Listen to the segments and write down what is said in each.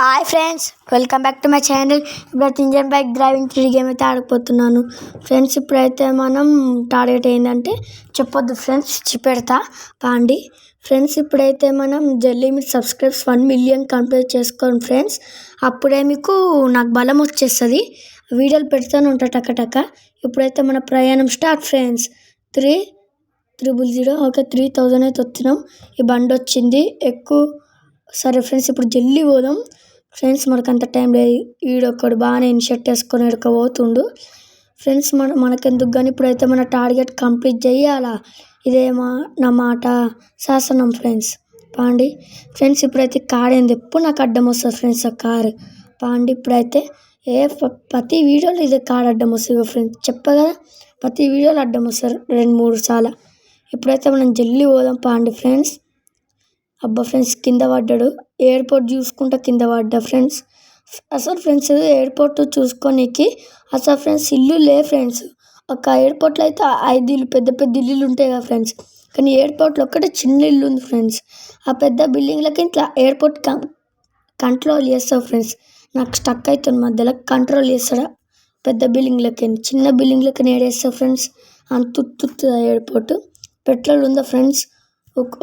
Hi friends, welcome back to my channel. ఇప్పుడు engine bike driving 3 game అయితే ఆడిపోతున్నాను friends. ఇప్పుడైతే మనం టార్గెట్ ఏంటంటే చెప్పొద్దు ఫ్రెండ్స్, చిపెడతా పాండి ఫ్రెండ్స్. ఇప్పుడైతే మనం జల్లి మీరు సబ్స్క్రైబ్స్ 1 మిలియన్ కంప్లీట్ చేసుకోండి ఫ్రెండ్స్. అప్పుడే మీకు నాకు బలం వచ్చేస్తుంది, వీడియోలు పెడతాను ఉంటా టక్క. ఇప్పుడైతే మన ప్రయాణం స్టార్ట్ ఫ్రెండ్స్. 300 ఓకే 3000 అయితే వచ్చినాం. ఈ బండి వచ్చింది ఎక్కువ. సరే ఫ్రెండ్స్, ఇప్పుడు జల్లి పోదాం ఫ్రెండ్స్, మనకంత టైం లేదు. ఈడొక్కడు బాగానే ఇన్షర్ట్ వేసుకొని ఎడకపోతుండు ఫ్రెండ్స్. మనకెందుకు కానీ ఇప్పుడైతే మన టార్గెట్ కంప్లీట్ చేయాలా, ఇదేమో నా మాట శాసనం ఫ్రెండ్స్. పాండి ఫ్రెండ్స్, ఇప్పుడైతే కార్ ఏంది ఎప్పుడు నాకు అడ్డం వస్తుంది ఫ్రెండ్స్. ఆ కారు పాండి ఇప్పుడైతే ప్రతి వీడియోలో ఇదే కార్ అడ్డం వస్తుంది ఫ్రెండ్స్. చెప్పా కదా, ప్రతి వీడియోలో అడ్డం వస్తారు 2-3 సార్లు. ఇప్పుడైతే మనం జల్లి పోదాం పాండి ఫ్రెండ్స్. అబ్బా ఫ్రెండ్స్, కింద పడ్డాడు. ఎయిర్పోర్ట్ చూసుకుంటా కింద పడ్డా ఫ్రెండ్స్. అసలు ఫ్రెండ్స్ ఎయిర్పోర్ట్ చూసుకోనికి అసలు ఫ్రెండ్స్ ఇల్లు లే ఫ్రెండ్స్. ఒక ఎయిర్పోర్ట్లో అయితే 5 ఇల్లు, పెద్ద ఇల్లులు ఉంటాయి కదా ఫ్రెండ్స్. కానీ ఎయిర్పోర్ట్లో ఒక్కటే చిన్న ఇల్లు ఉంది ఫ్రెండ్స్. ఆ పెద్ద బిల్డింగ్లకి ఇట్లా ఎయిర్పోర్ట్ కంట్రోల్ చేస్తావు ఫ్రెండ్స్. నాకు స్టక్ అవుతుంది మధ్యలో, కంట్రోల్ చేస్తాడా పెద్ద బిల్డింగ్లకి, చిన్న బిల్డింగ్లకి నేడేస్తావు ఫ్రెండ్స్. అంత ఎయిర్పోర్ట్. పెట్రోల్ ఉందా ఫ్రెండ్స్?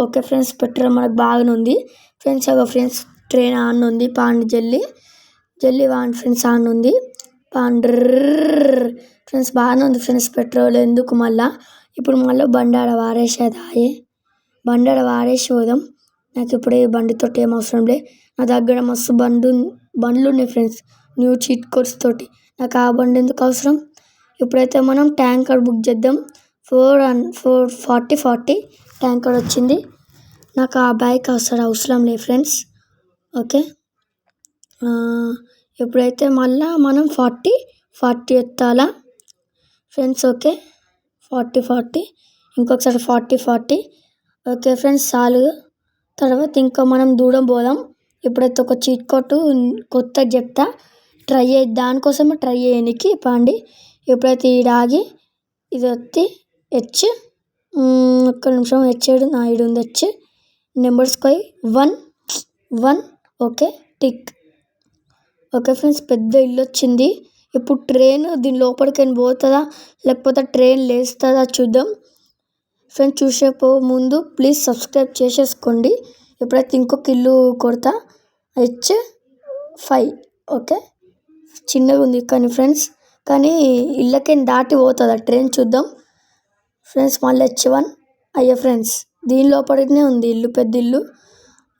ఓకే ఫ్రెండ్స్, పెట్రోల్ మనకు బాగానే ఉంది ఫ్రెండ్స్. అగో ఫ్రెండ్స్, ట్రైన్ ఆన్ ఉంది పాండి. జల్లి వాన్ ఫ్రెండ్స్ ఆన్ ఉంది ఫ్రెండ్స్. బాగానే ఉంది ఫ్రెండ్స్ పెట్రోల్. ఎందుకు మళ్ళా ఇప్పుడు బండాడ వారేసేదాయే, బండాడ వారేసి పోదాం. నాకు ఇప్పుడు ఏ బండితో ఏం అవసరం లే. నా దగ్గర మస్తు బండ్లు ఉన్నాయి ఫ్రెండ్స్, న్యూ చీట్ కోడ్స్ తోటి. నాకు ఆ బండి ఎందుకు అవసరం. ఇప్పుడైతే మనం ట్యాంకర్ బుక్ చేద్దాం. 40 ట్యాంకర్ వచ్చింది. నాకు ఆ బైక్ అవసరం లేదు ఫ్రెండ్స్. ఓకే, ఇప్పుడైతే మళ్ళీ మనం 40 ఎత్తాలా ఫ్రెండ్స్. ఓకే 40 ఇంకొకసారి 40. ఓకే ఫ్రెండ్స్, చాలు. తర్వాత ఇంకా మనం దూరం పోదాం. ఇప్పుడైతే ఒక చీట్ కోట్ కొత్త చెప్తా, దానికోసమే ట్రై చేయడానికి పాండి. ఇప్పుడైతే ఈడాగి ఇది వచ్చి ఒక్క నిమిషం, హెచ్చేడు ఈడు ఉంది. Numbers 1 okay tick. Okay friends, పెద్ద ఇల్లు వచ్చింది. ఇప్పుడు ట్రైన్ దీని లోపలికి పోతుందా లేకపోతే ట్రైన్ లేస్తుందా చూద్దాం ఫ్రెండ్స్. చూసేపో ముందు ప్లీజ్ సబ్స్క్రైబ్ చేసేసుకోండి. ఇప్పుడైతే ఇంకొక ఇల్లు కొడతా, H5. ఓకే, చిన్నగా ఉంది కానీ ఫ్రెండ్స్, కానీ ఇళ్ళకి దాటి పోతుందా ట్రైన్ చూద్దాం ఫ్రెండ్స్. మళ్ళీ H1 అయ్యా ఫ్రెండ్స్, దీని లోపలినే ఉంది ఇల్లు, పెద్ద ఇల్లు.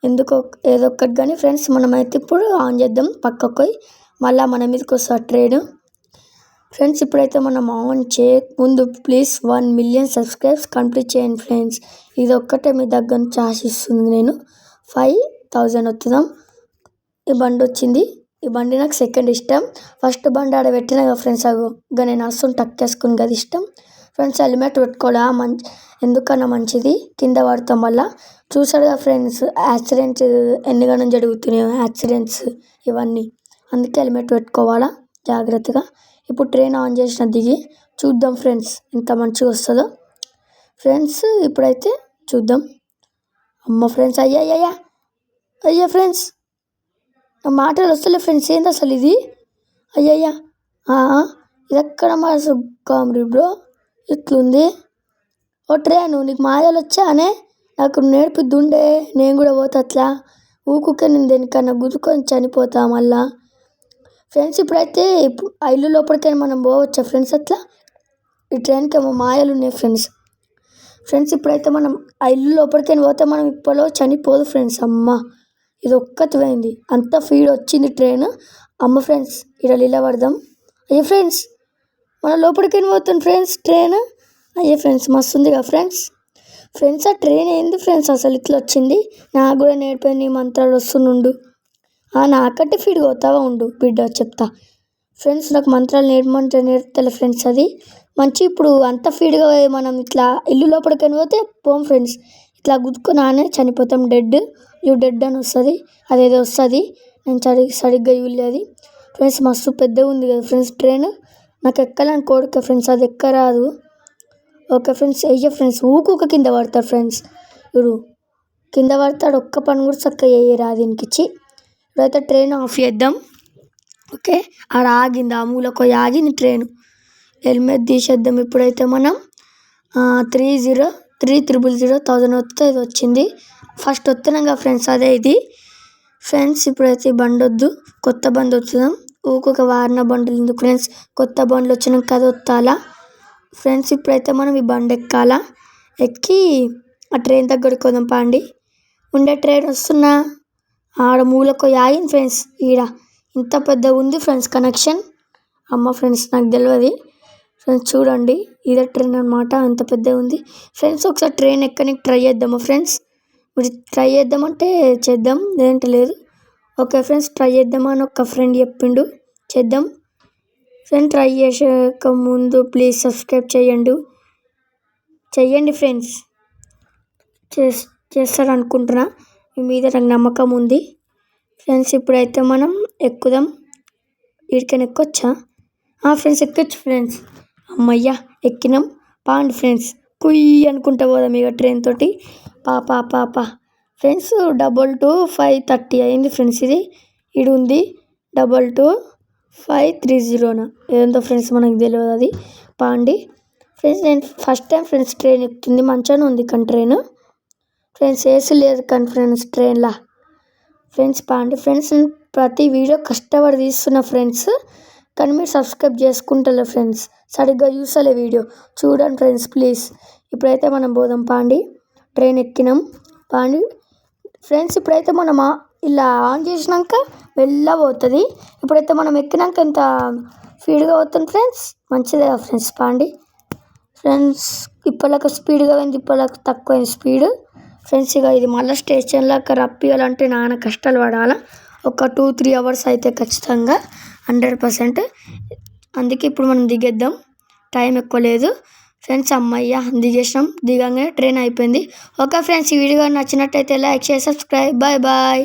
ఎందుకో ఏదో ఒక్కటి కానీ ఫ్రెండ్స్, మనమైతే ఇప్పుడు ఆన్ చేద్దాం పక్కకు పోయి. మళ్ళీ మన మీదకి వస్తుంది ట్రైన్ ఫ్రెండ్స్. ఇప్పుడైతే మనం ఆన్ ముందు ప్లీజ్ 1 మిలియన్ సబ్స్క్రైబ్స్ కంప్లీట్ చేయండి ఫ్రెండ్స్. ఇది ఒక్కటే మీ దగ్గర నుంచి ఆశిస్తుంది నేను. 5000 వస్తుందాం. ఈ బండి వచ్చింది. ఈ బండి నాకు సెకండ్ ఇష్టం. ఫస్ట్ బండి ఆడ పెట్టినా కదా ఫ్రెండ్స్, అగో నేను అస్సలు టక్కేసుకుని కదా ఇష్టం ఫ్రెండ్స్. హెల్మెట్ పెట్టుకోవాలా, ఎందుకన్నా మంచిది, కింద పడతాం వల్ల. చూసాడు కదా ఫ్రెండ్స్, యాక్సిడెంట్స్ ఎన్నిగానో జరుగుతున్నాయో, యాక్సిడెంట్స్ ఇవన్నీ. అందుకే హెల్మెట్ పెట్టుకోవాలా జాగ్రత్తగా. ఇప్పుడు ట్రైన్ ఆన్ చేసిన దిగి చూద్దాం ఫ్రెండ్స్ ఎంత మంచిగా వస్తుందో ఫ్రెండ్స్. ఇప్పుడైతే చూద్దాం. అమ్మ ఫ్రెండ్స్, అయ్యా ఫ్రెండ్స్, నా మాటలు వస్తలే ఫ్రెండ్స్. ఏంది అసలు ఇది? అయ్యయ్యా, ఇది ఎక్కడ మా కామెడీ బ్రో, ఇట్లుంది. ఓ ట్రైను, నీకు మాయాలు వచ్చానే, నాకు నేర్పిద్దుండే, నేను కూడా పోతా అట్లా. ఊకుకే నేను దేనికన్నా గుద్దుకొని చనిపోతా మళ్ళా ఫ్రెండ్స్. ఇప్పుడైతే ఆ ఇల్లు లోపలికైనా మనం పోవచ్చా ఫ్రెండ్స్ అట్లా? ఈ ట్రైన్కి ఏమో మాయలు ఉన్నాయి ఫ్రెండ్స్. ఇప్పుడైతే మనం ఆ ఇల్లు లోపలికైనా పోతే మనం ఇప్పలో చనిపోదు ఫ్రెండ్స్. అమ్మ, ఇది ఒక్కటి పోయింది, అంత ఫీడ్ వచ్చింది ట్రైన్. అమ్మ ఫ్రెండ్స్, ఇక్కడ లీల పడదాం. అయ్యో ఫ్రెండ్స్, మన లోపలికైనా పోతుంది ఫ్రెండ్స్ ట్రైన్. అయ్యే ఫ్రెండ్స్, మస్తు ఉంది కదా ఫ్రెండ్స్. ఆ ట్రైన్ ఏంది ఫ్రెండ్స్ అసలు ఇట్లా వచ్చింది? నాకు కూడా నేర్పని నీ మంత్రాలు వస్తుండు. నాకంటే ఫీడ్ పోతావా ఉండు బిడ్డ, చెప్తా ఫ్రెండ్స్. నాకు మంత్రాలు నేర్పుతలే ఫ్రెండ్స్. అది మంచి. ఇప్పుడు అంత ఫీడ్గా మనం ఇట్లా ఇల్లు లోపలికైనా పోతే పోం ఫ్రెండ్స్. ఇట్లా గుద్దుకున్నానే చనిపోతాం, డెడ్ అని వస్తుంది, అదేదో వస్తుంది. నేను సరిగ్గా ఇవ్వలేదు ఫ్రెండ్స్. మస్తు పెద్దగా ఉంది కదా ఫ్రెండ్స్ ట్రైన్. నాకు ఎక్కాలని కోరిక ఫ్రెండ్స్, అది ఎక్కరాదు. ఓకే ఫ్రెండ్స్, అయ్యే ఫ్రెండ్స్, ఊకుక కింద పడతారు ఫ్రెండ్స్. ఇప్పుడు కింద పడతాడు, ఒక్క పని కూడా చక్కగా చేయరా దీనికి ఇచ్చి. ఇప్పుడైతే ట్రైన్ ఆఫ్ చేద్దాం. ఓకే, ఆడ ఆగింది, ఆ మూలకు ఆగింది ట్రైన్. హెల్మెట్ తీసేద్దాం. ఇప్పుడైతే మనం 3000 వస్తే ఇది వచ్చింది. ఫస్ట్ వస్తున్నాం కదా ఫ్రెండ్స్, అదే ఇది ఫ్రెండ్స్. ఇప్పుడైతే ఈ బండి వద్దు, కొత్త బండి వచ్చుదాం. ఊకొక వారిన బండ్లు ఎందుకు ఫ్రెండ్స్, కొత్త బండ్లు వచ్చినాక అది వస్తాలా ఫ్రెండ్స్. ఇప్పుడైతే మనం ఈ బండి ఎక్కాలా, ఎక్కి ఆ ట్రైన్ దగ్గరికి వద్దాం పాండి. ఉండే ట్రైన్ వస్తున్నా, ఆడ మూలకు ఆగింది ఫ్రెండ్స్. ఈడ ఇంత పెద్ద ఉంది ఫ్రెండ్స్ కనెక్షన్. అమ్మ ఫ్రెండ్స్, నాకు తెలియదు ఫ్రెండ్స్. చూడండి, ఇదే ట్రైన్ అనమాట, ఎంత పెద్దగా ఉంది ఫ్రెండ్స్. ఒకసారి ట్రైన్ ఎక్కడానికి ట్రై చేద్దామా ఫ్రెండ్స్? మీరు ట్రై చేద్దామంటే చేద్దాం, లేదంటే లేదు. ఓకే ఫ్రెండ్స్, ట్రై చేద్దామని ఒక ఫ్రెండ్ చెప్పిండు, చేద్దాం ఫ్రెండ్. ట్రై చేసాక ముందు ప్లీజ్ సబ్స్క్రైబ్ చెయ్యండి ఫ్రెండ్స్. చేస్తారు అనుకుంటున్నా, మీ మీద నాకు నమ్మకం ఉంది ఫ్రెండ్స్. ఇప్పుడైతే మనం ఎక్కుదాం. వీడికైనా ఎక్కొచ్చా ఫ్రెండ్స్? ఎక్కొచ్చు ఫ్రెండ్స్. అమ్మయ్యా, ఎక్కినాం. పాండి ఫ్రెండ్స్, కుయ్యి అనుకుంటా పోదాం ఇక ట్రైన్ తోటి. పాప ఫ్రెండ్స్, 222530 అయింది ఫ్రెండ్స్. ఇది ఉంది 222530 ఏందో ఫ్రెండ్స్, మనకు తెలియదు అది. పాండి ఫ్రెండ్స్, నేను ఫస్ట్ టైం ఫ్రెండ్స్ ట్రైన్ ఎక్కుతుంది. మంచిగానే ఉంది కానీ ట్రైన్ ఫ్రెండ్స్, ఏసీ లేదు కానీ ఫ్రెండ్స్ ట్రైన్లా ఫ్రెండ్స్. పాండి ఫ్రెండ్స్, ప్రతి వీడియో కష్టపడి తీస్తున్నా ఫ్రెండ్స్, కానీ మీరు సబ్స్క్రైబ్ చేసుకుంటలే ఫ్రెండ్స్, సరిగ్గా చూసలే వీడియో. చూడండి ఫ్రెండ్స్ ప్లీజ్. ఇప్పుడైతే మనం పోదాం పాండి. ట్రైన్ ఎక్కినాం పాండి ఫ్రెండ్స్. ఇప్పుడైతే మనం ఇలా ఆన్ చేసినాక వెళ్ళబోతుంది. ఇప్పుడైతే మనం ఎక్కినాక ఎంత స్పీడ్గా పోతుంది ఫ్రెండ్స్, మంచిదే ఫ్రెండ్స్. పాండి ఫ్రెండ్స్, ఇప్పటిలాగా స్పీడ్గా అయింది, ఇప్పటిలాగా తక్కువైంది స్పీడ్ ఫ్రెండ్స్. ఇక ఇది మళ్ళీ స్టేషన్లోకి రప్పియాలంటే నాన్న కష్టాలు పడాలా. ఒక 2-3 అవర్స్ అయితే ఖచ్చితంగా 100%. అందుకే ఇప్పుడు మనం దిగేద్దాం, టైం ఎక్కువ లేదు ఫ్రెండ్స్. అమ్మయ్య, దిగేసినాం. దిగంగానే ట్రైన్ అయిపోయింది. ఓకే ఫ్రెండ్స్, ఈ వీడియో నచ్చినట్టయితే లైక్ చేసి సబ్స్క్రైబ్. బాయ్.